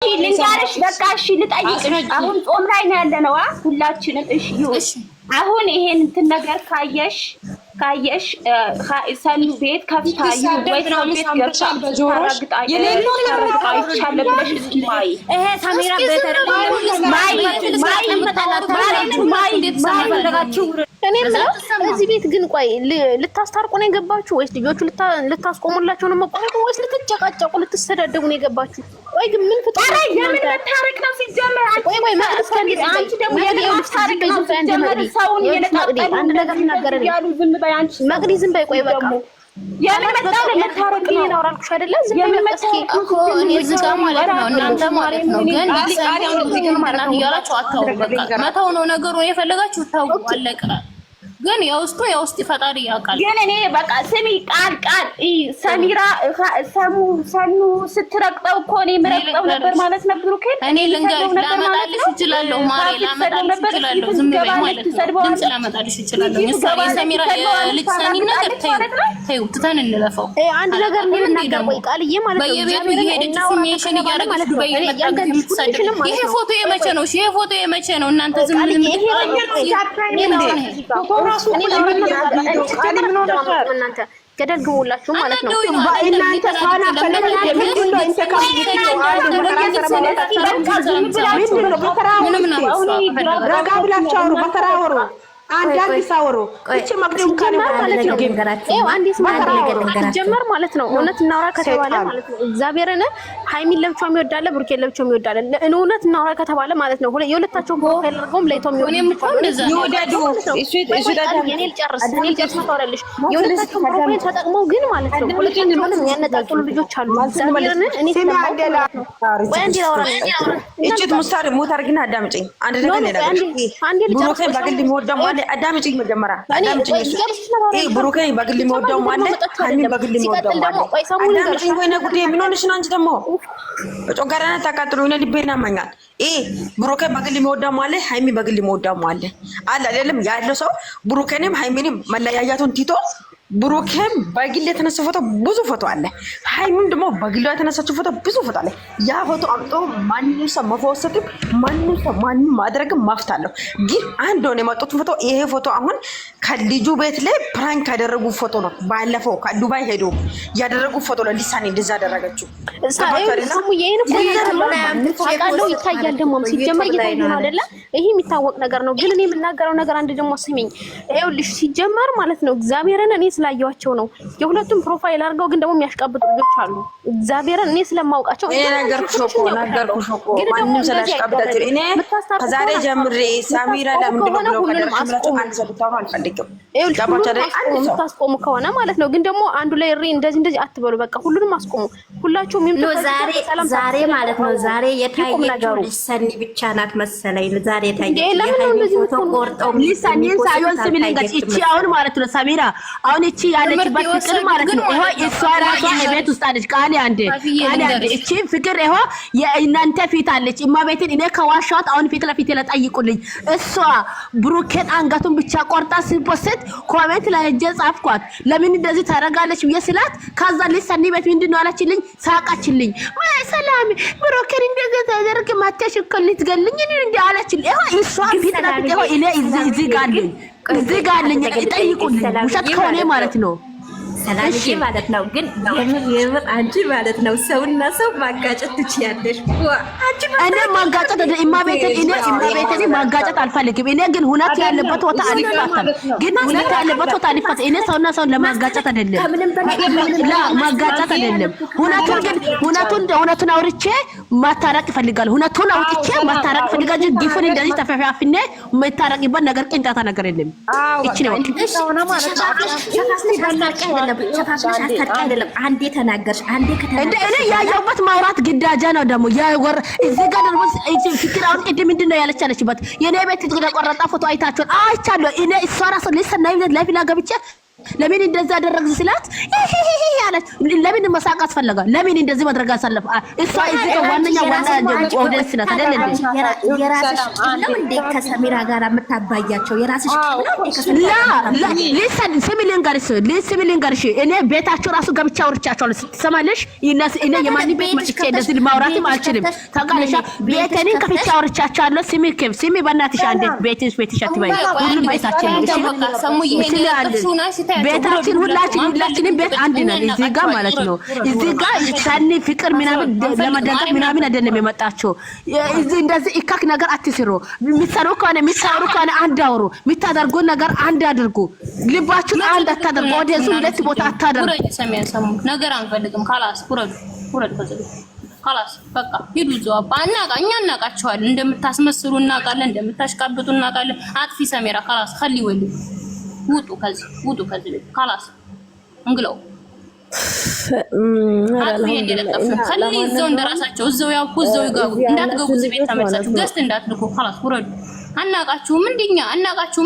ልንገርሽ በቃ እሺ ልጠይቅሽ አሁን ጾም ላይ ነው ያለነው ሁላችንም እሺ አሁን ይሄን እንትን ነገር ካየሽ ሰኑ ቤት ከፍታ ወይ ሰው ቤት ገብታ ታረግጣ የሌለው ብለሽ ማይ ይሄ ካሜራ እኔ እዚህ ቤት ግን ቆይ ልታስታርቁ ነው የገባችሁ ወይስ ልጆቹ ልታስቆሙላችሁ ነው መቆየት ወይስ ልትጨቃጨቁ ልትሰዳደቡ ነው የገባችሁ? ቆይ ግን ምን ፍጥራ የምን መታረቅ ነው ሲጀመር? ቆይ መቅደስ አንቺ ደግሞ የሌው ልታስታርቅ ነው እንደማሪ ሰውን የለጣጣ አንድ ነገር ተናገረኝ ያሉ ዝም በይ አንቺ መቅዲ ዝም በይ ቆይ በቃ የምን መታረቅ ለታረቅ ነው ያወራልኩሽ አይደለ? ዝም በይ መስኪ እኮ እኔ ዝጋ ማለት ነው እናንተ ማለት ነው ግን ሊቃዲያው ልትገር ማለት ነው ያላችሁ አታውቁ በቃ መተው ነው ነገሩ የፈለጋችሁ ታውቁ አለቀ። ግን የውስጥ ፈጣሪ ያውቃል። ግን እኔ በቃ ስሚ ቃል ሰሚራ ሰኑ ስትረቅጠው እኮ እኔ ምረቅጠው ነበር ማለት ነው። ብሩኬ እኔ ልንገርሽ ላመጣልሽ እችላለሁ ማሬ ላመጣልሽ እችላለሁ። ዝም በይ ማለት ነው። ድምጽ ላመጣልሽ እችላለሁ። የሰሚራ የልጅ ሰኒ ነገር ተይው ትተን እንለፈው። አንድ ነገር ምን ልናገር ቆይ ቃልዬ ማለት ነው። በየቤቱ እየሄደች ሲሜሽን እያደረገች በየመጣገኝ የምትሰደው ይሄ ፎቶ የመቼ ነው? ይሄ ፎቶ የመቼ ነው? እናንተ ዝም ብለን እናንተ ገደል ግቡላችሁ ማለት ነው። እናንተ ካና ምንድነው ረጋ ብላችሁ አውሩ፣ በተራ አውሩ። አንዳንድ ሳወሩ እቺ መቅደም ካለ ማለት ነው ጀመር ማለት ነው። እውነት እናውራ ከተባለ ማለት ነው እግዚአብሔርን ሃይሚን ለብቻው የሚወዳለ ብሩኬን ለብቻው የሚወዳለ እውነት እናውራ ከተባለ ማለት ነው የሁለታቸውን ፕሮፋይል አድርገውም ላይቶም ይወዳዱ እኔ ልጨርስ ታወራለች። የሁለታቸውን ፕሮፋይል ተጠቅመው ግን ማለት ነው ሁለቱንም ያነጣጥሉ ልጆች አሉ። እግዚአብሔርን እኔ ስለማውቀው ወይ አንዴ ላውራ እቺት ሙታር ግን አዳምጪኝ አንድ ነገር ነው። አንዴ ልጨርስ በግል የሚወዳው አዳምጪኝ መጀመሪያ አዳምጪኝ። እሺ ብሩኬ በግል የሚወዳው ማለት ሃይሚ በግል የሚወዳው ማለት አዳምጪኝ። ወይ ነው ጉዴ ምን ሆነሽ ነው አንቺ ደግሞ ጮጋራና ታቃጥሉ እኔ ልቤና ማኛል ብሩኬ በግል የሚወዳው ማለት ሃይሚ በግል የሚወዳው ማለት አለ አይደለም ያለው ሰው ብሩኬንም ሃይሚንም መለያያቱን ቲቶ ብሩኬም በግል የተነሳው ፎቶ ብዙ ፎቶ አለ። ሃይሚም ደግሞ በግል የተነሳችው ፎቶ ብዙ ፎቶ አለ። ያ ፎቶ አምጦ ማንንም ሰው መፈወስም ማንንም ማድረግ ማፍታለሁ። ግን አንድ ሆነ የመጡት ፎቶ ይሄ ፎቶ አሁን ከልጁ ቤት ላይ ፕራንክ ያደረጉ ፎቶ ነው። ባለፈው ከዱባይ ሄዶ ያደረጉ ፎቶ ነው። ሊሳኔ እንደዛ አደረገችው ይታያል። ደግሞ ሲጀመር ይታያል አይደለ? ይሄ የሚታወቅ ነገር ነው። ግን እኔ የምናገረው ነገር አንድ ደግሞ ስሚኝ፣ ይኸውልሽ ሲጀመር ማለት ነው እግዚአብሔርን እኔ ስላየዋቸው ነው የሁለቱም ፕሮፋይል አድርገው ግን ደግሞ የሚያሽቃብጡ ልጆች አሉ። እግዚአብሔርን እኔ ስለማውቃቸው እኔ ነገርኩሽ እኮ ማንንም ስለሽቃብጣችሁ እኔ ከዛሬ ጀምሬ ሳሚራ ለምንድን ነው ከደረሰላችሁ አንድ ሰው ብታወሩ አልፈልግም። የምታስቆሙ ከሆነ ማለት ነው። ግን ደግሞ አንዱ ላይ እንደዚህ አትበሉ። በቃ ሁሉንም አስቆሙ። ሁላችሁም ዛሬ ማለት ነው ዛሬ የታየችው ሰኒ ብቻ ናት መሰለኝ። ዛሬ የታየችው ፎቶ ቆርጠው ሊሳኔን ሳይሆን ስሚልንገት እቺ አሁን ማለት ነው ሳሚራ አሁን እቺ ያለችበት ፍቅር ማለት ነው ይሄ እሷ ራሷ ቤት ውስጥ አለች። ቃል አንዴ እቺ ፍቅር ይሄ የእናንተ ፊት አለች። እማቤቴን እኔ ከዋሻት አሁን ፊት ለፊት ለጠይቁልኝ እሷ ብሩኬን አንገቱን ብቻ ቆርጣ ሲፖስት ኮሜንት ላይ ሄጄ ጻፍኳት። ለምን እንደዚህ ታረጋለች ብዬ ስላት ከዛ ሊሰኒ ቤት ምንድን ነው አለችልኝ። ሳቃችልኝ ወይ ሰላም ብሩኬን እንደዚህ ታደርግ ማተሽ እኮ ልትገልኝ እንዴ አለችልኝ። ይሄ እሷ ፊት ለፊት ይሄ እኔ እዚህ ጋር አለኝ ጠይቁልኝ። ውሸት ከሆነ ማለት ነው ሰላምዬ ማለት ነው። ግን የምር አንቺ ማለት ነው ሰውና ሰው ማጋጨት ትችያለሽ። እኔ ማጋጨት እኔ ማጋጨት አልፈልግም። እኔ ግን ሁነት ያለበት ቦታ አልፋታም። ግን ሁነት ያለበት ቦታ አልፋታም። እኔ ሰውና ሰው ለማጋጨት አይደለም ማጋጨት አይደለም። ሁነቱን አውርቼ ማታረቅ ይፈልጋል። ሁነቱን አውጥቼ ማታረቅ ይፈልጋል። ዲፉን እንደዚህ ተፈፋፍኔ የማይታረቅበት ነገር ቅንጣታ ነገር የለም። እቺ ነው አይደለም አንዴ ተናገርሽ አንዴ ከተናገርሽ እኔ ያየሁበት ማውራት ግዳጃ ነው። ደግሞ ያወር እዚህ ጋር ደግሞ ፍቅር አሁን ቅድም ምንድን ነው ያለችበት የኔ ቤት የተቆረጠ ፎቶ አይታችኋል? አይቻለሁ። እኔ እሷ ራሱ ለሰናይ ላይ ላይፍ ገብቼ ለምን እንደዛ አደረግሽ ስላት ያለች ለምን መሳቅ አስፈለገ? ለምን እንደዚህ ማድረግ አሳለፈ? እሷ እዚህ ዋነኛ ኦዲየንስ ናት አይደል እንዴ? የራስሽ ነው እንዴ ከሰሚራ ጋር የምታባያቸው የራስሽ ነው። ላ ሊሰን ሲሚሊን ጋርሽ እኔ ቤታቸው ራሱ ገብቻ አውርቻቸዋለሁ። ትሰማለሽ? እኔ የማን ቤት መጥቼ እንደዚህ ማውራትም አልችልም። ታውቃለሽ? ቤቴን ከፍቼ አውርቻቸዋለሁ። ሲሚ በእናትሽ አንዴ ቤትሽ አትበይ። ሁሉም ቤታችን ነው። ቤታችን ሁላችንም ቤት አንድ ነን። እዚህ ጋር ማለት ነው። እዚህ ጋር ሰኒ ፍቅር ምናምን ለመደገፍ ምናምን አይደለም የመጣቸው። እዚህ እንደዚህ ኢካክ ነገር አትስሩ። የሚሰሩ ከሆነ አንድ አውሩ። የሚታደርጉ ነገር አንድ አድርጉ። ልባችሁን አንድ አታደርጉ። ወደሱ ሁለት ቦታ አታደርጉ። ነገር አንፈልግም። ካላስ ኩረድ ካላስ በቃ ሂዱ። ዘዋባ እኛ እናውቃቸዋለን። እንደምታስመስሉ እናውቃለን። እንደምታሽቃብጡ እናውቃለን። አጥፊ ሰሜራ ካላስ خلي ወሉ ውጡ ከዚህ ቤት ካላስ እንግለው አጥፊ እንደለቀፍ خلي እዛው እንደራሳቸው እዛው ያውቁ እዛው ይጋቡ። እንዳትገቡ እዚህ ቤት ተመልሳችሁ ገስት እንዳትልኩ ካላስ ኩረዱ። አናውቃችሁም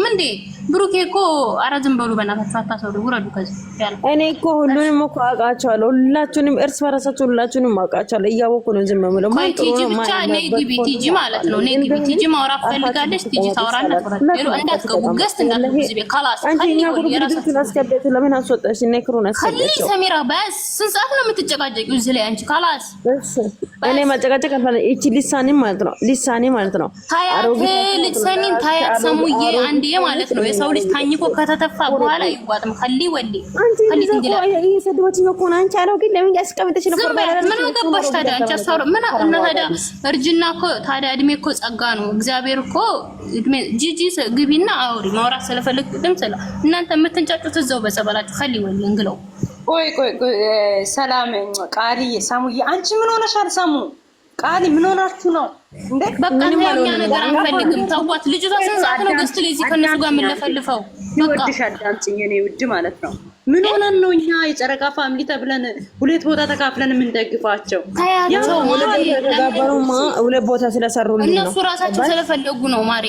እንዴ ብሩኬ እኮ ኧረ ዝም በሉ በእናታችሁ አታሰሩ። ውረዱ ከዚህ ያለ እኔ እኮ ሁሉንም እኮ አውቃቸዋለሁ። ሁላችሁንም እርስ በራሳችሁ ሁላችሁንም አውቃቸዋለሁ። እያወኩ ነው ዝም የምለው። ቲጂ ብቻ ነይ ግቢ ቲጂ ማለት ነው። ነይ ግቢ ቲጂ ማውራት ፈልጋለች። ቲጂ ታወራና ትወራለች። እንዳትገቡ ገስት እንዳትገቡ እዚህ ቤት ካላስ አንቺኛ ጉሩፕቱን አስገበቱ። ለምን አስወጣሽ? እኔ ክሩን አስገበቱ። ከሊ ሰሚራ በስ ስንት ሰዓት ነው የምትጨቃጨቂው እዚህ ላይ አንቺ ካላስ? እኔ ማጨቃጨቅ አልፈለ እቺ ሊሳኔ ማለት ነው ታያት ልትሰኒን ታያት ሰሙዬ አንዴ ማለት ነው። የሰው ልጅ ታኝኮ ከተተፋ በኋላ ይዋጥም ከሊ ወሊ ከሊ እንግላ እየሰደበችኝ እኮ ነው። አንቺ አለው ግን ለምን ያስቀምጥሽ ነው? ምን አገባሽ ታዲያ? አንቺ አሳውራ ምን እና ታዲያ እርጅና እኮ ታዲያ እድሜ እኮ ጸጋ ነው። እግዚአብሔር እኮ እድሜ ጂጂ ግቢና አውሪ ማውራት ስለፈለግ ድም ስለ እናንተ የምትንጫጩት እዛው በጸበላችሁ ከሊ ወሊ እንግለው። ቆይ ሰላም ቃሪ ሰሙዬ አንቺ ምን ሆነሻል? ሰሙ ቃሊ ምን ሆናችሁ ነው እንዴ? በቃ እኛ ነገር አንፈልግም። ተዋት። ልጅቷ ስንት ሰዓት ነው ገስት ላይ እዚህ ከነሱ ጋር የምንለፈልፈው? በቃ አዳምጪኝ የኔ ውድ ማለት ነው። ምን ሆነን ነው እኛ የጨረቃ ፋሚሊ ተብለን ሁለት ቦታ ተካፍለን የምንደግፋቸው? ታያቸው ሁለት ቦታ ስለሰሩልኝ ነው። እነሱ ራሳቸው ስለፈለጉ ነው። ማሬ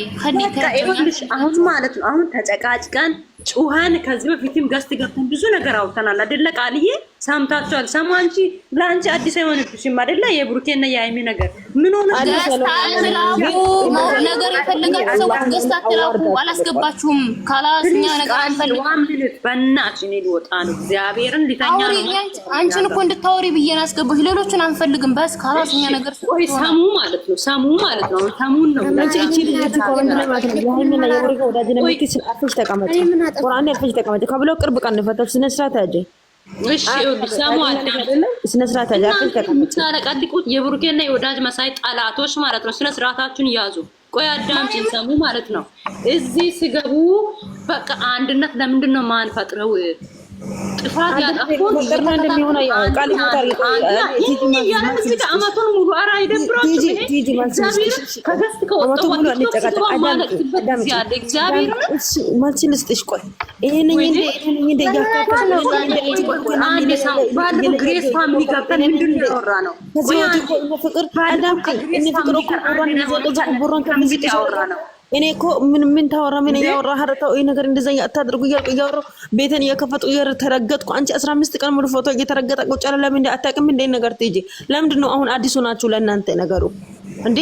አሁን ማለት ነው አሁን ተጨቃጭቀን ጩሃን ከዚህ በፊትም ገስት ገብተን ብዙ ነገር አውጥተናል አይደለ? ቃልዬ ሰምታችኋል። ሰሙ አንቺ ለአንቺ አዲስ አይሆንብሽም አይደለ? የብሩኬና የሃይሚ ነገር ምን ሆነ? ነገር የፈለጋችሁ ሰዎች ገስት አትላኩ። አላስገባችሁም ካላስኛ ነገር አንፈልግም። በእናትሽ እኔ ልወጣ ነው። እግዚአብሔርን ሊተኛ ነው። አንቺን እኮ እንድታወሪ ብዬ ነው ያስገባሽ። ሌሎችን አንፈልግም። በስ ካላስኛ ነገር ሰሙ ማለት ነው። ሰሙን ነው አንቺ እቺ ልጅ ኮመንት ላይ ማለት ነው የሃይሚና የብሩኬ ወዳጅ ነው። ምክስ አፍሽ ተቀመጥ ቁርአን ያልፈሽ ተቀመጥ ከብሎ ቅርብ ቀን ፈተሽ ስነ ስርዓት አጀ እሺ ሰሙ አይደለም ስነ ስርዓት አጀ አፍሽ ተቀመጥ ታረቃድቁት የብሩኬና የወዳጅ መሳይ ጠላቶች ማለት ነው። ስነ ስርዓታችሁን ያዙ። ቆይ አዳምጪኝ ሰሙ ማለት ነው። እዚህ ሲገቡ በቃ አንድነት ለምንድን ነው ማንፈጥረው? ጥፋት ያጠፉት ጥርና እንደሚሆነ ያው ቃል ይታር ቲጂ አመቱን ሙሉ አራ ይደብራችሁ። ቲጂ ከገስት ከወጣው ማልችን ልስጥሽ። ቆይ ይሄንን እንደ ያካፈለው አንድ ሰው ባለፈው ግሬስ ፋሚሊ ገብተን ምንድን ነው ያወራነው? ፍቅር አዳምጪ። እኔ ፍቅር እኮ ቡራን ከዚህ ያወራ ነው። እኔ እኮ ምን ታወራ ምን ያወራ ሀረታው ይሄ ነገር እንደዛ ያታደርጉ እያወራሁ ቤተን እየከፈቱ እየተረገጥኩ አንቺ 15 ቀን ሙሉ ፎቶ እየተረገጠ ቁጭ ያለ ለምን እንደ አታውቅም እንደ ነገር ትይጂ? ለምንድን ነው አሁን አዲሱ ናችሁ ለእናንተ ነገሩ እንዴ?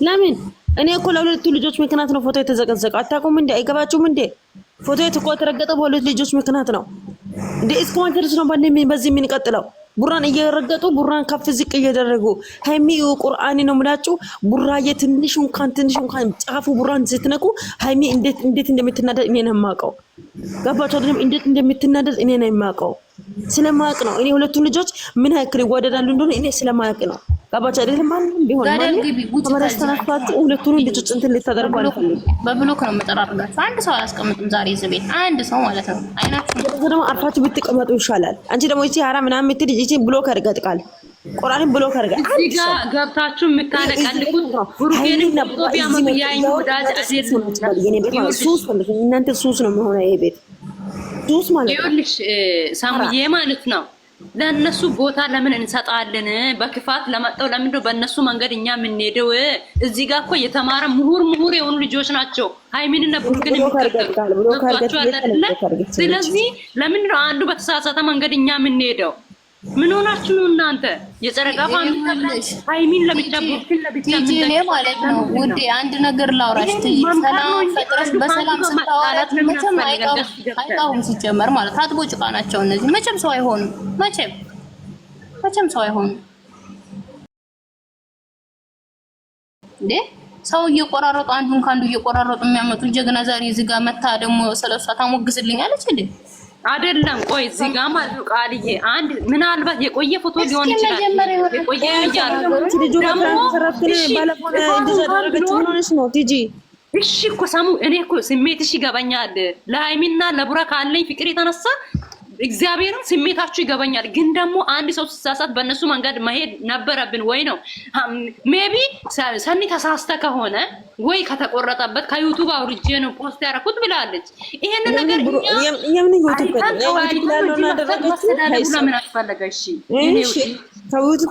ለምን እኔ እኮ ለሁለቱ ልጆች ምክንያት ነው ፎቶ የተዘቀዘቀው። አታውቁም እንዴ? አይገባችሁም እንዴ? ፎቶ የተረገጠ በሁለት ልጆች ምክንያት ነው እንዴ? እስካሁን ድረስ ነው በዚህ የምንቀጥለው? ቡራን እየረገጡ ቡራን ከፍ ዝቅ እያደረጉ ሃይሚ ቁርአን ነው የምላችሁ። ቡራዬ ትንሽ እንኳን ጫፉ ቡራን ስትነኩ ሃይሚ እንዴት እንደምትናደድ እኔ ነው የማውቀው። ገባችሁ አይደለም? እንዴት እንደምትናደድ እኔ ነው የማውቀው። ስለማውቅ ነው እኔ ሁለቱን ልጆች ምን ያክል ይወደዳሉ እንደሆነ እኔ ስለማውቅ ነው። ገባችሁ አይደለም? ማንም ቢሆን ተመራስተናፋችሁ ሁለቱን ልጆች እንትን ልታደርጉ አልፈልግም። በብሎክ ነው መጠራርጋችሁ። አንድ ሰው አላስቀምጥም ዛሬ እዚህ ቤት አንድ ሰው ማለት ነው። አይናችሁ ደግሞ አርፋችሁ ብትቀመጡ ይሻላል። አንቺ ደግሞ እቺ ሀራ ምናምን የምትል እቺ ብሎክ አድርገጥቃል ቁርአንን ብሎክ አድርጋ እዚህ ጋር ገብታችሁ የምታለቀልቁት ብሩኬን ቶቢያ መብያኝ ወዳጅ አዜር እናንተ ሱስ ነው የሚሆነው ይሄ ቤት ሱስ ማለት ይኸውልሽ ሳሙዬ ማለት ነው። ለነሱ ቦታ ለምን እንሰጣለን? በክፋት ለመጣው ለምን ነው በእነሱ መንገድ እኛ የምንሄደው? እዚህ ጋር እኮ የተማረ ምሁር የሆኑ ልጆች ናቸው ሃይሚንና ብሩክን የሚከተሉ። ስለዚህ ለምን ነው አንዱ በተሳሳተ መንገድ እኛ የምንሄደው? ምን ሆናችሁ ነው እናንተ? የጨረቃ ፋሚሊ ሃይሚን ለብቻ ብሩክን ለብቻ ምን ማለት ነው? ውዴ አንድ ነገር ላውራሽ። ሰላም ፈጥረሽ በሰላም ስታወራት መቼም አይቃውም ሲጀመር ማለት አጥቦ ጭቃ ናቸው እነዚህ። መቼም ሰው አይሆኑም። መቼም ሰው አይሆኑም እንዴ! ሰው እየቆራረጡ አንዱን ካንዱ እየቆራረጡ የሚያመጡ ጀግና ዛሬ እዚህ ጋር መታ ደግሞ ስለሷ ታሞግስልኛለች እንዴ? አይደለም ቆይ እዚህ ጋር ማለት ነው ቃልዬ አንድ ምናልባት የቆየ ፎቶ ሊሆን ይችላል። የቆየ እሺ እኮ ሳሙ እኔ እኮ ስሜትሽ ይገባኛል። ለሃይሚና ለቡራ ካለኝ ፍቅር የተነሳ እግዚአብሔርን ስሜታችሁ ይገባኛል። ግን ደግሞ አንድ ሰው ሲሳሳት በእነሱ መንገድ መሄድ ነበረብን ወይ ነው። ሜቢ ሰኒ ተሳስተ ከሆነ ወይ ከተቆረጠበት ከዩቱብ አውርጄ ነው ፖስት ያደረኩት ብላለች። ይሄን ነገር የምን ዩቱብ ምን አስፈለገ? እሺ ከዩቱብ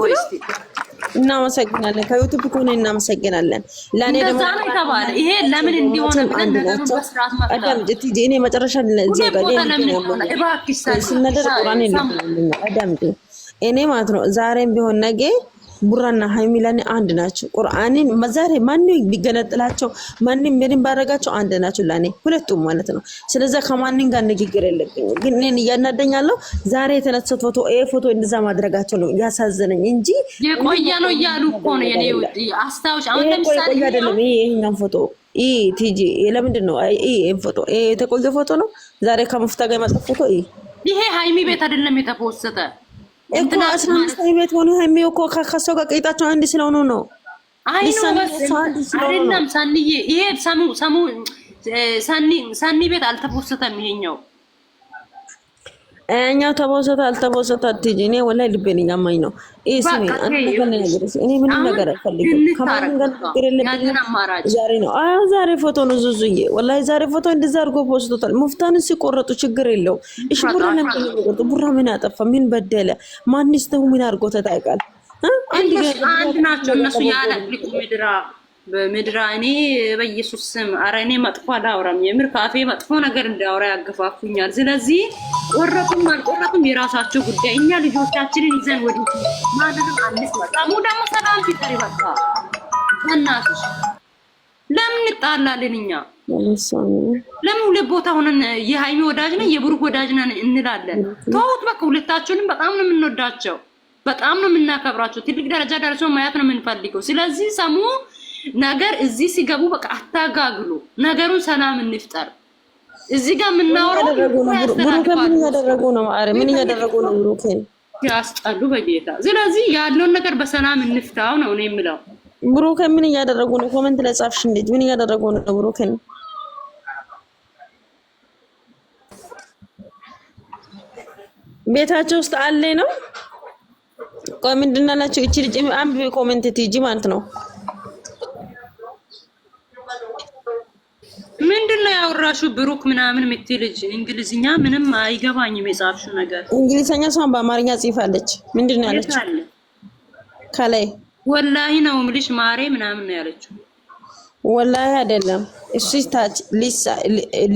እናመሰግናለን። ከዩቱብ ከሆነ እናመሰግናለን። ለኔ ደግሞ ተባለ ይሄ ለምን እንዲሆነ ብለን በስርዓት አዳምጪ። እኔ መጨረሻ ለዚህ ጋር ስነደር ቁርአን ይልኛል። አዳምጪ። እኔ ማለት ነው ዛሬም ቢሆን ነገ ቡራና ሃይሚ ለኔ አንድ ናቸው። ቁርአንን ዛሬ ማንንም ቢገነጥላቸው ማንንም ምንም ባረጋቸው አንድ ናቸው ለኔ ሁለቱም ማለት ነው። ስለዚህ ከማንንም ጋር ንግግር የለብኝም። ግን እኔን እያናደኛለሁ ዛሬ የተነሳው ፎቶ እንደዛ ማድረጋቸው ነው ያሳዘነኝ እንጂ የቆየ ነው እያሉ እኮ ነው የኔ ውድ አስታውሽ። አሁን ለምሳሌ አይደለም ይሄኛው ፎቶ ቲጂ ለምንድን ነው ፎቶ የተቆየ ፎቶ ነው ዛሬ ከመፍታ ጋር የመጣ ፎቶ ይሄ ሃይሚ ቤት አይደለም የተፖሰተ እንትና 15 ቤት ሆኖ ሃይሚ እኮ ከሰው ጋር ቀይጣቸው አንድ ስለሆኑ ነው። አይ ነው አይደለም ሳንዬ ይሄ ሳኒ ቤት አልተፖሰተም። ይሄኛው እኛው ተፖሰተ አልተፖሰተ አትጂ እኔ ወላሂ ልቤን እያማኝ ነው። ስሚ እኔ ምንም ነገር አልፈልግም። ከማንም ጋር ነገር የለብኝም። ዛሬ ነው ዛሬ ፎቶ ነው ዙዙዬ ወላሂ ዛሬ ፎቶ እንደዛ አድርጎ ፖስቶታል። ሙፍታን ሲቆረጡ ችግር የለው። እሺ ቡራ ለምን ተቆረጡ? ቡራ ምን አጠፋ? ምን በደለ? ማንስ ተው ምን አድርጎ ተጣይቃል? አንድ ናቸው እነሱ ያለ ምድራ በምድራ እኔ በኢየሱስ ስም ኧረ እኔ መጥፎ አላወራም። የምር ካፌ መጥፎ ነገር እንዳወራ ያገፋፉኛል። ስለዚህ ቆረጡም አልቆረጡም የራሳቸው ጉዳይ። እኛ ልጆቻችንን ይዘን ወዲህ ማንንም አንስማ። ታሙ ደግሞ ሰላም ፍቅር ይበቃ። እናትሽ ለምን እንጣላለን? እኛ ለምን ሁለት ቦታ ሆነን የሃይሚ ወዳጅ ነን የብሩክ ወዳጅ ነን እንላለን? ተውት በቃ። ሁለታችንም በጣም ነው የምንወዳቸው፣ በጣም ነው የምናከብራቸው። ትልቅ ደረጃ ደርሰው ማየት ነው የምንፈልገው። ስለዚህ ሰሙ ነገር እዚህ ሲገቡ በቃ አታጋግሉ። ነገሩን ሰላም እንፍጠር። እዚህ ጋር የምናወራው ብሩክ ምን ያደረጉ ነው? ማረ ምን ያደረጉ ነው? ብሩክ ያስጠሉ በጌታ። ስለዚህ ያለውን ነገር በሰላም እንፍታው ነው እኔ የምለው። ብሩክ ምን ያደረጉ ነው? ኮሜንት ላይ ጻፍሽ እንዴ? ምን ያደረጉ ነው? ብሩክን ቤታቸው ውስጥ አለ ነው። ቆይ ምንድን ነው ያላችሁ? እቺ ልጅ አንብቤ ኮሜንት ትይጂ ማለት ነው። ምንድነው ያወራሽው? ብሩክ ምናምን የምትይ ልጅ እንግሊዝኛ ምንም አይገባኝም የጻፍሽው ነገር። እንግሊዝኛ ሰውን በአማርኛ ጽፋለች። ምንድነው ያለችው? ከላይ ወላሂ ነው የምልሽ ማሬ ምናምን ነው ያለችው። ወላሂ አይደለም እሺ ታች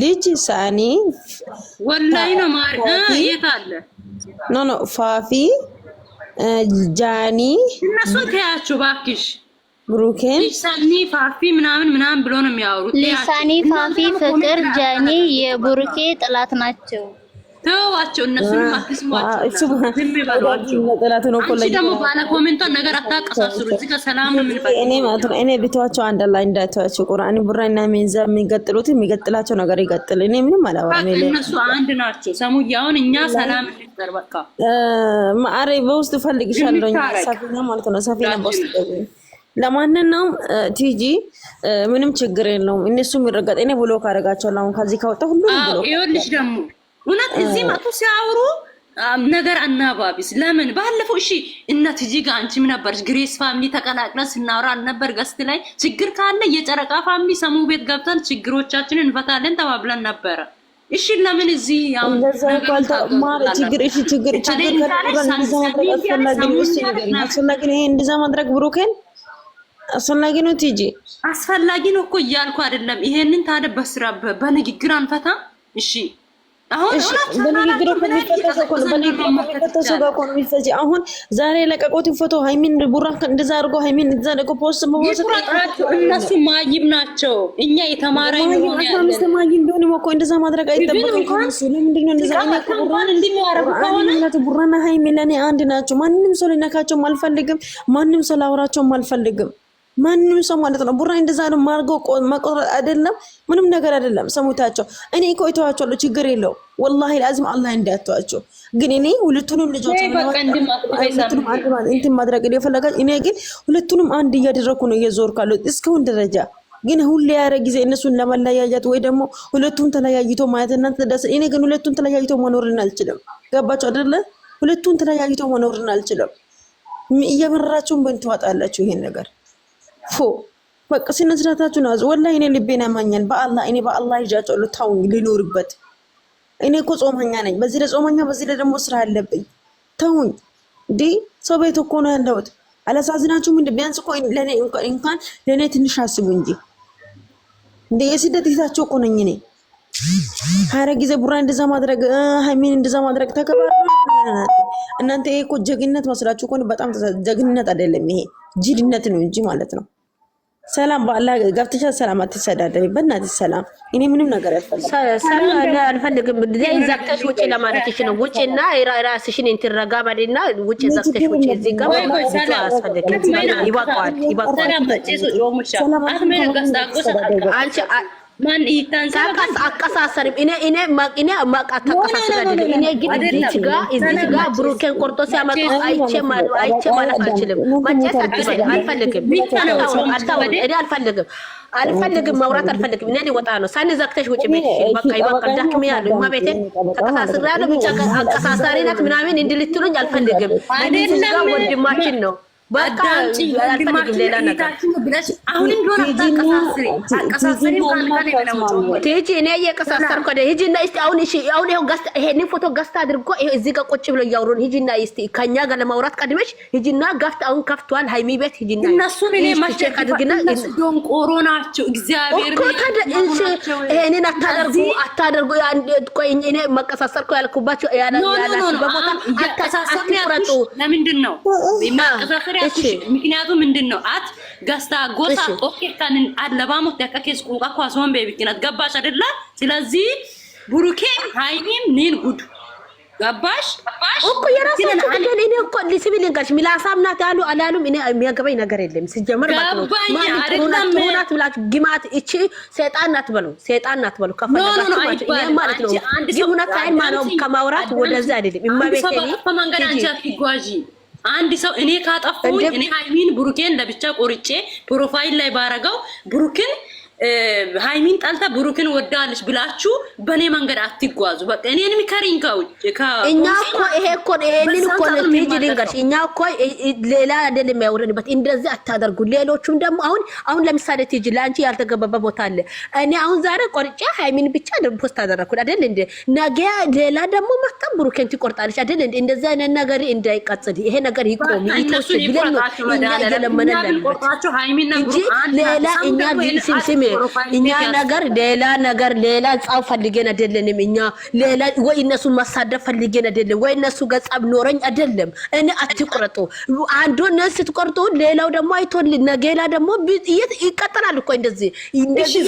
ልጅ ሳኒ ወላሂ ነው ማሬ። የት አለ? ኖ ፋፊ ጃኒ እነሱን ከያችሁ ባክሽ። ብሩኬን ሊሳኒ ፋፊ ምናምን ብሎ ነው የሚያወሩት። ሊሳኒ ፋፊ ፍቅር ጃኒ የብሩኬ ጥላት ናቸው። ተዋቸው እነሱንም አትስሟቸው። ዝም ይበሏቸው። አንቺ ደግሞ ባለ ኮሜንቷን ነገር አታቀሳስሩ። እዚህ ጋር ሰላም የምንፈልገው እኔ ማለት ነው። እኔ ብቻቸው አንድ ላይ እንዳይተዋቸው ቁርአን ቡራና መንዛ የሚገጥሉት የሚገጥላቸው ነገር ይገጥል። እኔ ምንም አላወራም። እነሱ አንድ ናቸው። ሰሙያውን እኛ ሰላም እንፍጠር በቃ። ማሬ በውስጥ ፈልግሻለሁ ሰፊና ማለት ነው። ሰፊና በውስጥ ለማንኛውም ቲጂ ምንም ችግር የለውም። እነሱም ይረጋጥ። እኔ ብሎ ካረጋቸው አሁን ከዚህ ካወጣ ሁሉ ብሎ ይኸውልሽ ደግሞ እውነት እዚህ መጡ ሲያወሩ ነገር አናባቢስ ለምን ባለፈው እሺ እና ቲጂ ጋር አንቺም ነበርሽ ግሬስ ፋሚሊ ተቀላቅለን ስናወራ አልነበር? ገስት ላይ ችግር ካለ የጨረቃ ፋሚሊ ሰሙ ቤት ገብተን ችግሮቻችንን እንፈታለን ተባብለን ነበረ። እሺ ለምን እዚህ ያው እንደዛ ቃልታ ማር ችግር አስፈላጊ ነው። ይሄ እንደዛ ማድረግ ብሩኬን አስፈላጊ ነው። ቲጂ አስፈላጊ ነው እኮ እያልኩ አይደለም። ይሄንን ታዲያ በስራ በንግግር አንፈታ? እሺ አሁን በንግግር አሁን ዛሬ ለቀቆት ፎቶ ሃይሚን ቡራ እንደዛ አድርጎ ሃይሚን እንደዛ ደቆ ፖስት እነሱ ማይብ ናቸው። እኛ የተማረ ይሆን ያለን ማይብ ቢሆንም እኮ እንደዛ ማድረግ አይጠበቅም። ለምንድን ነው እንደዛ ቁርባን እንደሚያረጉ ከሆነ ቡራና ሃይሚ ለኔ አንድ ናቸው። ማንንም ሰው ሊነካቸው አልፈልግም። ማንንም ሰው ላውራቸው አልፈልግም። ማንንም ሰው ማለት ነው። ቡራ እንደዛ ነው ማርገው መቆረጥ አይደለም ምንም ነገር አይደለም። ሰሙታቸው እኔ እኮ እተዋቸዋለሁ ችግር የለው ወላሂ ላዝም አላህ እንዳያተዋቸው። ግን እኔ ሁለቱንም ልጆች እንትን ማድረግ የፈለጋች እኔ ግን ሁለቱንም አንድ እያደረኩ ነው እየዞርካለሁ እስካሁን ደረጃ። ግን ሁሌ ያረ ጊዜ እነሱን ለማለያያት ወይ ደግሞ ሁለቱም ተለያይቶ ማለት እናንተ ደስ እኔ ግን ሁለቱም ተለያይቶ መኖርን አልችልም። ገባችሁ አይደለ? ሁለቱም ተለያይቶ መኖርን አልችልም። እየመረራችሁን በእንትዋጣላችሁ ይሄን ነገር በቃ ስነ ስርዓታችሁ ነው። ወላሂ እኔ ልቤን ያማኛል። በአላህ ይጃጫለሁ። ታውኝ ሊኖርበት እኔ እኮ ጾመኛ ነኝ። በዚህ ለጾመኛ በዚህ ደግሞ ስራ አለብኝ። ታውኝ እንዴ ሰው ቤት እኮ ነው ያለሁት። አላሳዝናችሁም? እንደ ቢያንስ እኮ ለኔ እንኳን ለኔ ትንሽ አስቡ እንጂ እንደ የስደት ይዛችሁ እኮ ነኝ እኔ። ሀረ ጊዜ ቡራ እንደዛ ማድረግ ሃይሚን እንደዛ ማድረግ ተከባር እናንተ። ይሄ እኮ ጀግንነት መስላችሁ እኮ በጣም ጀግንነት አይደለም። ይሄ ጅልነት ነው እንጂ ማለት ነው። ሰላም በአላህ ገብተሻ ሰላም አትሰዳደሪ። በእናትሽ ሰላም። እኔ ምንም ነገር አልፈልግም። ዘግተሽ ውጪ ለማለትሽ ነው። ውጪና ራስሽን እንትረጋ ማለትና ውጪ ዘግተሽ ውጪ። እዚህ ጋር ማን ይታንሳቀስ አቀሳሰርም እኔ ማቃታቀሳሰር እኔ ግን እዚህ ጋር ብሩኬን ቆርጦ ሲያመጡ አይቼ ማለት አልችልም። ማጨት አልፈልግም። አልፈልግም ማውራት አልፈልግም። እኔ ወጣ ነው ሳኒ ዘግተሽ ውጪ ቤትሽ በቃ ይበቃ። ዳክም ያለው ማቤቴ ተቀሳስራ ያለው ብቻ አቀሳሳሪ ናት ምናምን እንድልትሉኝ አልፈልግም። እዚህ ወንድማችን ነው በቃ አልፈልግም። ሌላ ነገር አሁን እንደሆነ አቀሳሰሪ ቲጂ እኔ እየቀሳሰርኩ አይደል? ሂጂና እስቲ አሁን እሺ፣ አሁን ይሄው ጋስት ይሄን ፎቶ ጋስት አድርጎ እዚህ ጋር ቁጭ ብሎ እያወሩን ሂጂና እስቲ ከኛ ጋር ለማውራት ቀድመሽ ሂጂና ጋስት አሁን ከፍቷል ሃይሚ ቤት ሂጂና እነሱን እኔ ማሽከ አድርግና እነሱን ቆሮናቸው እግዚአብሔር ይሄንን አታደርጉ ቆይ እኔ መቀሳሰርኩ ያልኩባችሁ ያላችሁ በቦታ አታሳስቁረጡ። ለምንድን ነው ማቀሳሰር? ምክንያቱም ምንድነው አት ጋስታ ጎሳ ኦኬካን አለባሙ ተከከስ ቁንቃ ኳሶን በቢክናት ገባሽ አይደለ? ስለዚህ ብሩኬ ሃይሚም ኒል ጉድ ገባሽ እኮ የራሳችሁ ጉዳይ። እኔ እኮ ሊሲቪል እንጋሽ ሚላሳም ናት ያሉ አላሉም እኔ የሚያገባኝ ነገር የለም። ሲጀመር ማለት ነው ማንት ብላችሁ ግማት እቺ ሰይጣን ናት በሉ ከፈለጋችሁ ማለት ነው። ግሙና ካይን ማነው ከማውራት ወደዛ አይደለም ኢማቤቴኒ ከመንገድ አንቺ አትጓዢ። አንድ ሰው እኔ ካጠፋው እኔ ሃይሚን ብሩኬን ለብቻ ቆርጬ ፕሮፋይል ላይ ባረጋው ብሩክን ሃይሚን ጣልታ ብሩክን ወዳለች ብላችሁ በኔ መንገድ አትጓዙ። በቃ እኔን ምከሪኝ እኛ እኮ ይሄ እኮ ይሄንን እኮ ቲጂ ድንጋሽ እኛ እኮ ሌላ አይደለም ያወረንበት። እንደዚህ አታደርጉ። ሌሎቹም ደግሞ አሁን ለምሳሌ ቲጂ ላንቺ ያልተገባባ ቦታ አለ። እኔ አሁን ዛሬ ቆርጬ ሃይሚን ብቻ ፖስት አደረኩት አይደል እንዴ? ነገ ሌላ ደግሞ ማታም ብሩክን ትቆርጣለች አይደል እንዴ? እንደዛ አይነት ነገር እንዳይቀጽድ ይሄ ነገር ይቆም ይተውስ ብለን ነው እኛ እየለመነን ቆርጣችሁ ሃይሚን ነግሩ ሌላ እኛ ግን እኛ ነገር ሌላ ጻው ፈልገን አይደለም። እኛ ሌላ ወይ እነሱ ማሳደብ ፈልገን አይደለም፣ ወይ እነሱ ገጻብ ኖረኝ አይደለም። እኔ አትቆርጡ። አንዱ ነስ ስትቆርጡ ሌላው ደግሞ አይቶል ነገላ ደግሞ ይቀጥላል እኮ እንደዚህ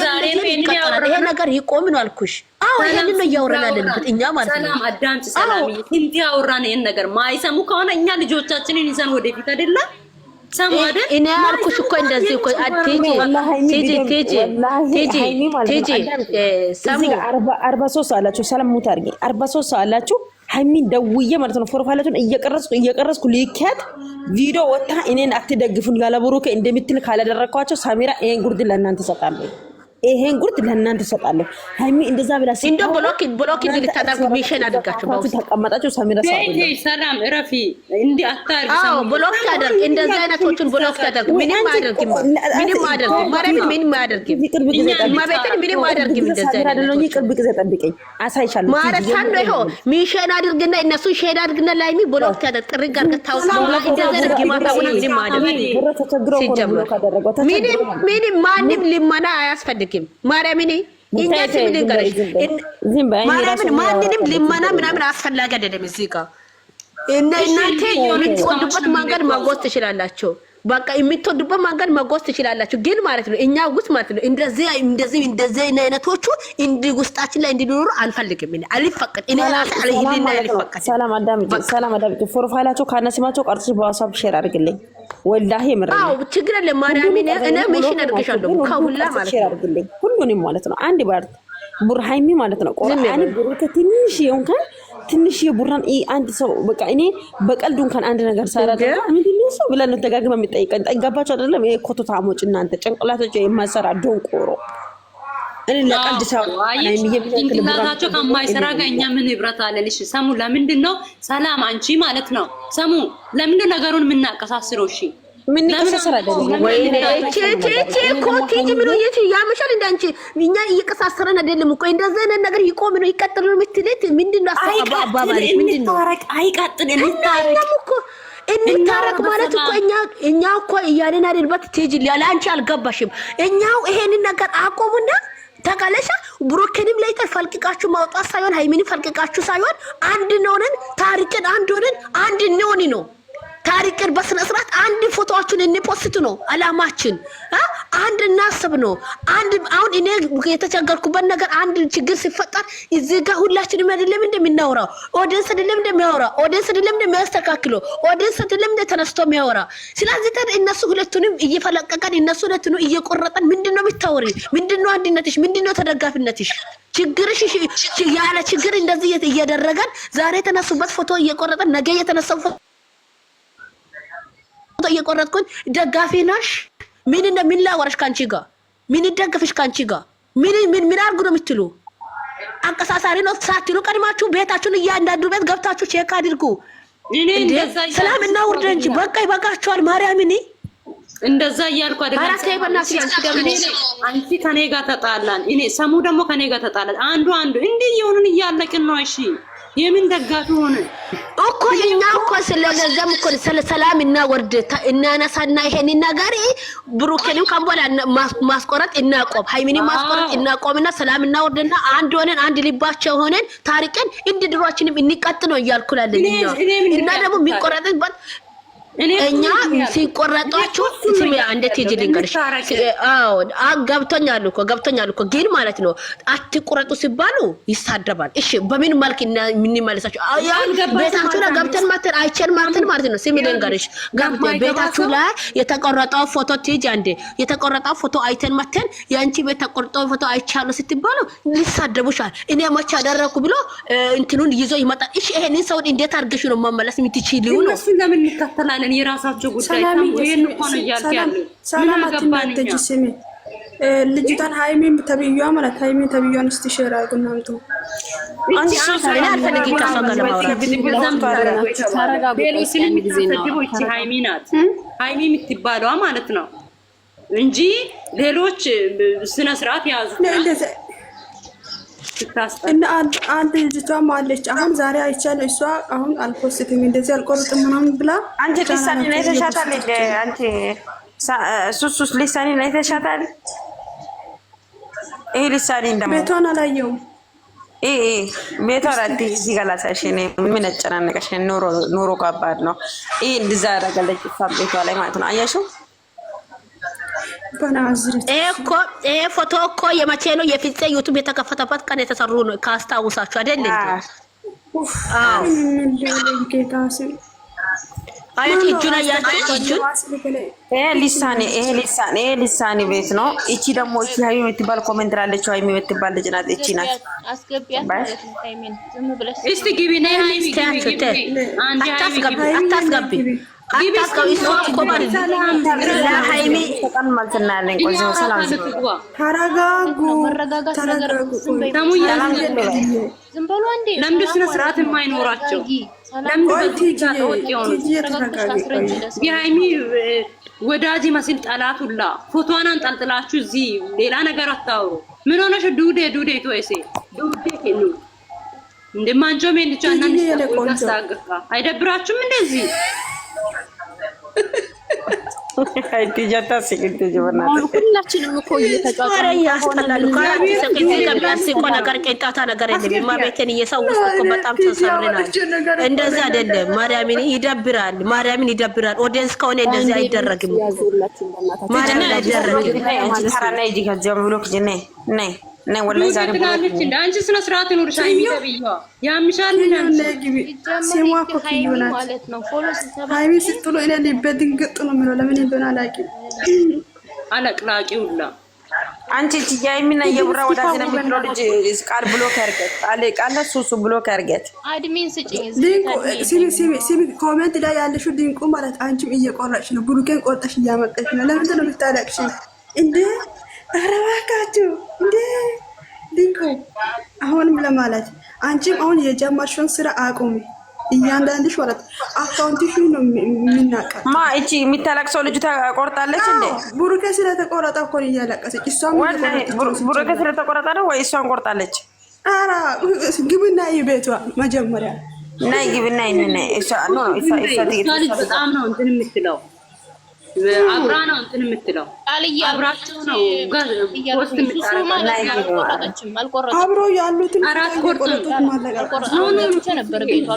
ዛሬ ይሄ ነገር ይቆም ነው አልኩሽ። አዎ ይሄን ነው ያወራናልበት እኛ ማለት ነው። ሰላም አዳምጪ ሰላም እንት ያወራን ይሄን ነገር ማይሰሙ ከሆነ እኛ ልጆቻችንን ይዘን ወደፊት አይደለም ሰማደ እኔ አልኩሽ እኮ እንደዚህ እኮ ቲጂ 43 አላችሁ። ሰላም ሙት አድርጊ 43 አላችሁ። ሃይሚን ደውዬ ማለት ነው ፕሮፋይላችሁን እየቀረጽኩ ልኬት ቪዲዮ ወጣ። እኔን አትደግፉን ያለ ብሩኬ እንደምትል ካላደረኳቸው ሳሚራ ይሄን ጉርድ ለእናንተ ሰጣለሁ። ይሄን ጉርት ለእናንተ ሰጣለሁ። ሃይሚ እንደዛ ብላ እንደ ብሎክ ልታደርጉ ሚሽን አድርጋችሁ በውስጥ ተቀመጣችሁ። ሰሚራ ሰላም እረፊ እንዴ አታርግ። ብሎክ ታደርግ። እንደዛ አይነቶችን ብሎክ ታደርግ። ምንም አያደርግም። ማረም ምንም አያደርግም። ማበተን ምንም አያደርግም። እንደዛ አይደለም። ቅርብ ጊዜ ጠብቀኝ አሳይሻለሁ። ማለት ታን ነው ይሄው ሚሽን አድርግና እነሱ ሼድ አድርግና ላይሚ ብሎክ ታደርግ። ጥሪ ጋር ከታውቁ እንደዛ አድርግ። ማታውን ምንም አያደርግም። ምንም ማንም ሊማና አያስፈልግም። ማርያምን እኛ ሲል ልንገርሽ ማርያምን ማንንም ሊማና ምናምን አስፈላጊ አይደለም። እዚህ ጋር እናንተ የምትወዱበት መንገድ ማጎስ ትችላላችሁ። በቃ የምትወዱበት መንገድ ማጎስ ትችላላችሁ። ግን ማለት ነው እኛ ውስጥ ማለት ነው እንደዚህ አይነቶቹ እንዲህ ውስጣችን ላይ እንዲኖሩ አንፈልግም። አልፈቀድ እኔ ራሴ አልሄድና አልፈቀድ። ሰላም አዳምጪ ፕሮፋይላቸው ካነስማቸው ቀርጽሽ በዋትስአፕ ሼር አድርግልኝ። ወላሂ ምራ ችግር አለ ማርያምን እኔ ሜሽን አድርግሻለሁ ከሁላ ማለት ነው ሁሉንም ማለት ነው። አንድ ባር ቡርሃይሚ ማለት ነው ቁርአን ቡሩከ ትንሽ ይሁንካን ትንሽ የቡራን አንድ ሰው በቃ እኔ በቀልዱን ካን አንድ ነገር ሳራደ ምንድነው ሰው ብለን ተጋግመ የሚጠይቀን ጠጋባቸው አይደለም። ይሄ ኮቶታሞች እናንተ ጭንቅላቶች የማሰራ ዶንቆሮ እኔ ለቀልድ ሰው ጭንቅላታቸው ከማይሰራ ጋር እኛ ምን ይብረት አለልሽ? ሰሙ ለምንድን ነው ሰላም አንቺ ማለት ነው ሰሙ ለምንድን ነው ነገሩን የምናቀሳስረው? እሺ ምን ይቀሳሰራ አይደለም ወይ ኮቲ ጅምሮ ያመሻል እንዳንቺ እኛ እየቀሳሰረን አይደለም እኮ እንደዚህ አይነት ነገር ይቆም ነው ይቀጥል ነው የምትልት ምንድነው? አባባልሽ ምንድነው? አይቀጥል እንታረቅ ማለት እኮ እኛ እኮ እያለን አይደልበት ትጂ ለአንቺ አልገባሽም። እኛው ይሄንን ነገር አቆሙና ተቀለሻ ብሩክንም ላይ ተፈልቅቃችሁ ማውጣት ሳይሆን ሃይሚንም ፈልቅቃችሁ ሳይሆን አንድ ነውንን ታሪክን አንድ ሆነን አንድ ነውኒ ነው ታሪክን በስነ ስርዓት አንድ ፎቶዋችሁን እንፖስት ነው አላማችን። አንድ እናስብ ነው። አንድ አሁን እኔ የተቸገርኩበት ነገር አንድ ችግር ሲፈጠር እዚህ ጋር ሁላችንም አይደለም እንደምናወራው ኦዲየንስ አይደለም እንደሚያወራ ኦዲየንስ አይደለም እንደሚያስተካክለው ኦዲየንስ አይደለም እንደተነስቶ የሚያወራ። ስለዚህ እነሱ ሁለቱንም እየፈለቀቀን እነሱ ሁለቱንም እየቆረጠን ምንድነው የምታወሪ? ምንድነው አንድነትሽ? ምንድነው ተደጋፊነትሽ? ችግርሽ ያለ ችግር እንደዚህ እየደረገን ዛሬ የተነሱበት ፎቶ እየቆረጠን ነገ የተነሳው ፎቶ እየቆረጥኩኝ ደጋፊ ነሽ? ምን ላወራሽ ካንቺ ጋር ምን ይደግፍሽ ካንቺ ጋር ምን አርጉ ነው የምትሉ? አቀሳሳሪ ነው ሳትሉ ቀድማችሁ ቤታችሁን እያንዳንዱ ቤት ገብታችሁ ቼክ አድርጉ። ሰላም እና ውርድ እንጂ በቃ ይበቃችኋል። ማርያምን እንደዛ እያልኩ አይደለም። አንቺ ከኔ ጋር ተጣላን፣ እኔ ሰሙ ደግሞ ከኔ ጋር ተጣላን። አንዱ እንዲህ ይሁንን እያለቅን ነው። እሺ የምን ደጋፊ ሆነ እኮ እኛ እኮ ስለለዘም እኮ ሰላም እና ወርድ እናነሳና ይሄን ነገር ብሩክንም ካምቦላ ማስቆረጥ እናቆም፣ ሃይሚኒ ማስቆረጥ እናቆምና ሰላም እና ወርድና አንድ ሆነን አንድ ልባቸው ሆነን ታሪክን እንደ ድሯችንም እንቀጥ ነው እያልኩላለን። እና ደግሞ የሚቆረጥበት እኛ ሲቆረጣችሁ ስሚ አንዴ ትጂ ልንገርሽ። ገብቶኛል እኮ ግን ማለት ነው አትቆረጡ ሲባሉ ይሳደባል። እሺ በምን መልክ ምን ይመለሳችሁ? ቤታችሁ ላይ ገብተን ማተን አይቸን ማተን ማለት ነው። ስሚ ልንገርሽ ቤታችሁ ላይ የተቆረጠው ፎቶ ትጂ አንዴ የተቆረጠው ፎቶ አይተን ማተን ያንቺ ቤት ተቆርጠው ፎቶ አይቻሉ ስትባሉ ሊሳደቡሻል። እኔ መቼ አደረኩ ብሎ እንትኑን ይዞ ይመጣል። እሺ ይሄንን ሰው እንዴት አድርገሽ ነው መመለስ የምትችይው ነው? እሱ ለምን ይከተላል? የራሳቸው ጉዳይ ነው። ይሄን እኮ ነው እያልኩ ያለው። ምን አገባኝ? ልጅቷን ሃይሚን ተብዩዋ ማለት ሃይሚን ተብዩዋን እስቲ ሼር አድርጉና አምጡ። አንቺ ሻሳሪ አልፈልግም ከሰጋለ ማውራት ሃይሚ ናት። ሃይሚ የምትባለዋ ማለት ነው እንጂ ሌሎች ስነ ስርዓት ያዙ። እና አንድ ልጅቷም አለች። አሁን ዛሬ አይቻል እሷ አሁን አልፖስትም እንደዚህ አልቆርጥም ምናምን ብላ አንቺ ልሳኔ ላይ ተሻታል። አንቺ ሱስ ልሳኔ ላይ ተሻታል። ይሄ ልሳኔ እንደማ ቤቷን አላየውም። ቤቷን አዲ እዚህ ጋር ላሳሽኔ ምን አጨናነቀሽ? ኑሮ ከባድ ነው። ይሄ እንደዛ ያደረገለች ቤቷ ላይ ማለት ነው። አያሽው ይሄ ፎቶ እኮ የመቼ ነው? የፊፄ ዩቱብ የተከፈተበት ቀን የተሰሩ ነው። ካስታውሳችሁ አይደል? አዩት እጁን አያችሁ? እጁን ይሄ ሊሳኔ ቤት ነው። እቺ ደግሞ እቺ ሃይሚ የምትባል ኮሜንት አለች። ሃይሚ የምትባል ልጅ ናት። እቺ ናት። እስቲ ግቢ ነይ ሃይሚ ግቢ። አታስገቢ አታስቀው ይስዋኮ ማለት ለሃይሚ ተቀን ማልተና ያለኝ ቆይ ሰላም ተረጋጉ ተረጋጉ ዝም በሉ አንዴ ለምንድን ስነ ስርዓት የማይኖራቸው የሃይሚ ወዳጅ መስል ጠላቱላ ፎቶዋን አንጠልጥላችሁ እዚህ ሌላ ነገር አታውሩ። ምን ሆነሽ ዱዴ ቶይሴ ዱዴ ከኑ እንደማንጆ ምን ልቻናን ተቆጣ አይደብራችሁም እንደዚህ አይቲጃታ ሲግት ጀበናት ሁላችንም እኮ እየተጫወተ ያስጠላሉ። ካራቲ ሰከንድ ከቢያስ እኮ ነገር ቀጣታ ነገር የለም። ማቤቴን እየሰው ውስጥ እኮ በጣም ተሰብረናል። እንደዛ አይደለም። ማርያምን ይደብራል። ማርያምን ይደብራል። ኦዲየንስ ከሆነ እንደዚህ አይደረግም። ማርያምን አይደረግም። አንቺ ታራና ይጂ ከጀም ብሎ ከጀነ ነይ ነይ ወላሂ ዛሬ ብላለች እንደ አንቺ ስነ ስርዓት ነው ሻይ የሚተብየው ያምሻል ሲሟ ኮፊዩና ማለት ነው። ፎሎስ ሃይሚ ስትሉ እኔ ልበድንግጥ ነው ምለው ለምን እንደሆነ አላውቅም። አለቅላቂውላ አንቺ ያይሚና የቡራ ወዳጅ ነው የሚለው ልጅ ቃል ብሎክ ያርገት ቃል ሱሱ ብሎክ ያርገት አድሚን ስጪኝ ሲሚ ኮሜንት ላይ ያለሽው ድንቁ ማለት አንቺም እየቆረጥሽ ነው። ብሩኬን ቆርጠሽ እያመቀሽ ነው። ለምን ነው የምታለቅሽ እንዴ? አረባካችሁ እንዴ ድንቁ አሁንም ለማለት አንቺም አሁን የጀመርሽውን ስራ አቁሚ። እያንዳንድሽ ወራት አካውንትሽ ነው የሚናቀር ማ እቺ የሚታለቅሰው ልጅ ተቆርጣለች እንዴ? ብሩኬ ስለተቆረጠ እኮ እያለቀሰች እሷም ብሩኬ ስለተቆረጠ ነው ወይ እሷን ቆርጣለች? አራ ግብና ይቤቷ መጀመሪያ ናይ ግብና ይነነ እሷ ነው እሷ በጣም ነው እንትን የምትለው አብራ ነው እንትን የምትለው አብራቸው ነው ፖስት የምታረጋው አብሮ ያሉትን አራት ቆርጥ ነበር ቤቷ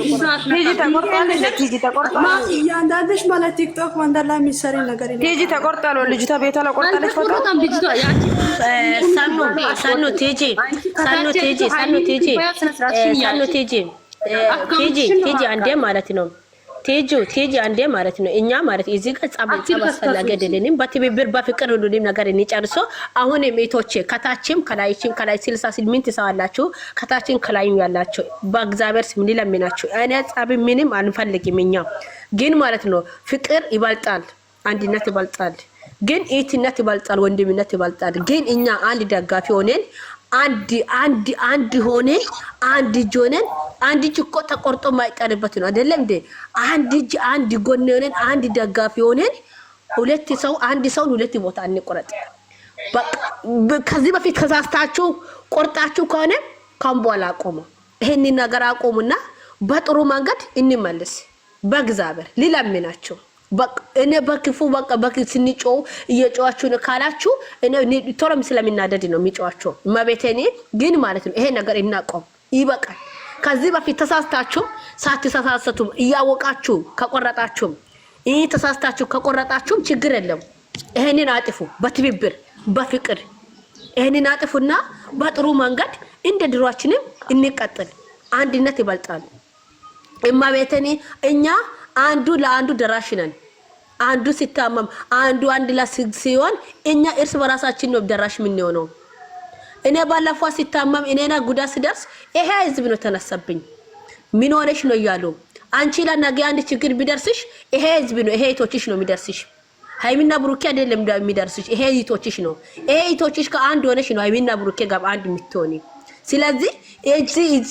እያንዳንድሽ ማለት ቲክቶክ መንደር ላይ የሚሰሪ ነገር ቲጂ ተቆርጣለ ልጅቷ ቤቷ ላይ ቆርጣለች። ፎቶ ልጅቷ ያቺ ቲጂ አንዴ ማለት ነው ቴጂ አንዴ ማለት ነው። እኛ ማለት እዚህ ጋር ጻብ አስፈላጊ አይደለም። በትብብር በፍቅር ሁሉንም ነገር እንጨርሶ አሁን ሜቶቼ ከታችም ከላይችም ከላይ 68 ሰው አላችሁ ከታችም ከላይም ያላችሁ በእግዚአብሔር ስም ለምናችሁ እኔ ጻብ ምንም አንፈልግም። እኛ ግን ማለት ነው ፍቅር ይበልጣል፣ አንድነት ይበልጣል፣ ግን ኢትነት ይበልጣል፣ ወንድምነት ይበልጣል። ግን እኛ አንድ ደጋፊ ሆነን አንድ ሆነን አንድ ጆነን አንድ እኮ ተቆርጦ ማይቀርበት ነው አይደለም እንዴ? አንድ እጅ አንድ ጎን ሆነን አንድ ደጋፊ ሆነን ሁለት ሰው አንድ ሰው ሁለት ቦታ አንቆረጥ። ከዚህ በፊት ከሳስታችሁ ቆርጣችሁ ከሆነ ካምቧላ አቆሙ። ይሄን ነገር አቆሙና በጥሩ መንገድ እንመለስ። በእግዚአብሔር ሊለምናችሁ እኔ በክፉ በክስንጮ እየጮዋችሁ ነው ካላችሁ እኔ ቶሎም ስለሚናደድ ነው የሚጮዋችሁ። ማቤቴኔ ግን ማለት ነው ይሄ ነገር እናቆም፣ ይበቃል። ከዚህ በፊት ተሳስታችሁ ሳትሳሳቱ እያወቃችሁ ከቆረጣችሁ ተሳስታችሁ ከቆረጣችሁ ችግር የለም። ይሄንን አጥፉ፣ በትብብር በፍቅር ይሄንን አጥፉና በጥሩ መንገድ እንደ ድሯችንም እንቀጥል። አንድነት ይበልጣል። ማቤቴኔ እኛ አንዱ ለአንዱ ደራሽ ነን። አንዱ ሲታመም አንዱ አንድ ሲሆን እኛ እርስ በራሳችን ነው ደራሽ ምን ነው። እኔ ባለፈው ሲታመም እኔና ጉዳት ሲደርስ ይሄ ህዝብ ነው ተነሳብኝ። ምን ሆነሽ ነው ያሉ አንቺ ለነገ አንድ ችግር ቢደርስሽ ይሄ ህዝብ ነው ይሄ እህቶችሽ ነው የሚደርስሽ። ሃይሚና ብሩኬ አይደለም የሚደርስሽ ይሄ እህቶችሽ ነው። ይሄ እህቶችሽ ከአንድ ሆነሽ ነው ሃይሚና ብሩኬ ጋር አንድ የምትሆኒ። ስለዚህ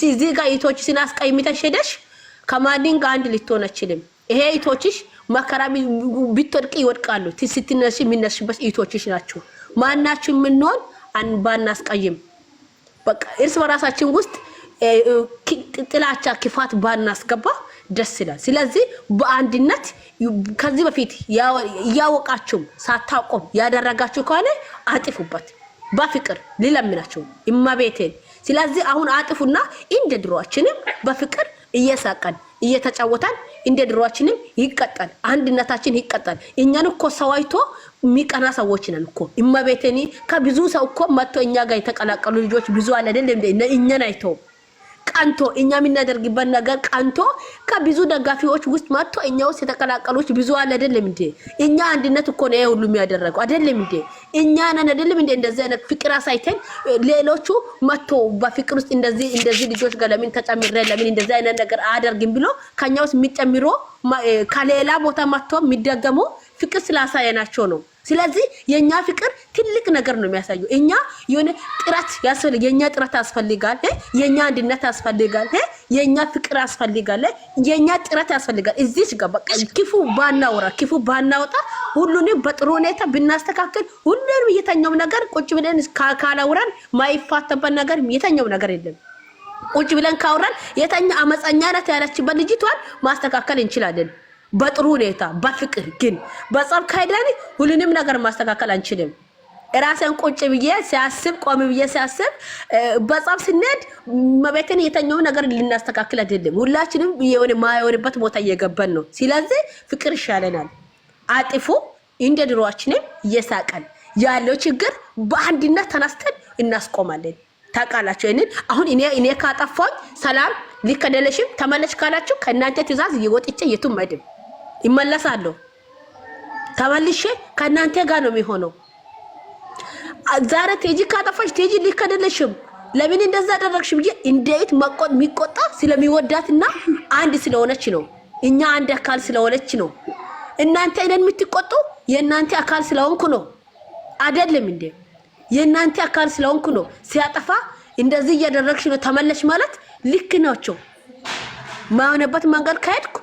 እዚህ ጋር እህቶችሽ ሲናስቀይምተሽ ሄደሽ ከማንኝ ጋር አንድ ልትሆን አችልም። ይሄ እህቶችሽ መከራ ቢትወድቅ ይወድቃሉ። ስትነሽ የሚነሽበት እህቶችሽ ናቸው። ማናችሁ ምንሆን ባናስቀይም በቃ እርስ በራሳችን ውስጥ ጥላቻ ክፋት ባናስገባ ደስ ይላል። ስለዚህ በአንድነት ከዚህ በፊት ያወቃችሁ ሳታቆም ያደረጋችሁ ከሆነ አጥፉበት። በፍቅር ሊለምናችሁ እማቤቴን። ስለዚህ አሁን አጥፉና እንደ ድሮአችንም በፍቅር እየሳቀን እየተጫወታን እንደ ድሮአችንም ይቀጣል። አንድነታችን ይቀጣል። እኛን እኮ ሰዋይቶ ሚቀና ሰዎች ነን እኮ እማቤቴኒ። ከብዙ ሰው እኮ መጥቶ እኛ ጋር የተቀላቀሉ ልጆች ብዙ አለ አይደል? እኛን አይተው ቀንቶ እኛ የምናደርግበት ነገር ቀንቶ ከብዙ ደጋፊዎች ውስጥ መጥቶ እኛ ውስጥ የተቀላቀሉት ብዙ አለ አይደለም እንዴ? እኛ አንድነት እኮ ነው ሁሉ የሚያደርገው አይደለም እንዴ? እኛ ነን አይደለም እንዴ? እንደዚህ አይነት ፍቅር አሳይተን ሌሎቹ መጥቶ በፍቅር ውስጥ እንደዚህ ልጆች ጋር ለምን ተጨምረ ለምን እንደዚህ አይነት ነገር አያደርግም ብሎ ከኛ ውስጥ የሚጨምሮ ከሌላ ቦታ መጥቶ የሚደገሙ ፍቅር ስላሳየናቸው ነው። ስለዚህ የኛ ፍቅር ትልቅ ነገር ነው የሚያሳየው። እኛ የሆነ ጥረት ያስፈልጋል፣ የኛ ጥረት ያስፈልጋል፣ የኛ አንድነት ያስፈልጋል፣ የኛ ፍቅር ያስፈልጋል፣ የኛ ጥረት ያስፈልጋል። እዚህ ጋር በቃ ክፉ ባናወጣ ሁሉንም በጥሩ ሁኔታ ብናስተካክል ሁሉንም የተኛው ነገር ቁጭ ብለን ካላውራን ማይፋተበት ነገር የተኛው ነገር የለም። ቁጭ ብለን ካውራን የተኛ አመፀኛ ናት ያለችበት ልጅቷን ማስተካከል እንችላለን። በጥሩ ሁኔታ በፍቅር ግን በጸብ ካይዳኒ ሁሉንም ነገር ማስተካከል አንችልም። ራስን ቁጭ ብዬ ሲያስብ ቆም ብዬ ሲያስብ በጸብ ስንሄድ መቤትን የተኛው ነገር ልናስተካክል አይደለም። ሁላችንም የሆነ ማይሆንበት ቦታ እየገባን ነው። ስለዚህ ፍቅር ይሻለናል። አጥፉ እንደ ድሮአችንም እየሳቀን ያለው ችግር በአንድነት ተነስተን እናስቆማለን። ታውቃላችሁ እኔን አሁን እኔ ካጠፋኝ ሰላም ሊከደለሽም ተመለሽ ካላችሁ ከእናንተ ትእዛዝ እየወጥቼ የቱም አይደለም ይመለሳለሁ። ተመልሼ ከእናንተ ጋር ነው የሚሆነው። ዛሬ ቴጂ ካጠፋሽ ቴጂ ሊከደለሽም ለምን እንደዛ አደረግሽ ብዬ እንዴት የሚቆጣ ስለሚወዳትና አንድ ስለሆነች ነው። እኛ አንድ አካል ስለሆነች ነው። እናንተ እኔን የምትቆጡ የእናንተ አካል ስለሆንኩ ነው አይደለም እንዴ? የእናንተ አካል ስለሆንኩ ነው። ሲያጠፋ እንደዚህ እያደረግሽ ነው ተመለሽ ማለት ልክ ናቸው። ማውነበት መንገድ ካሄድኩ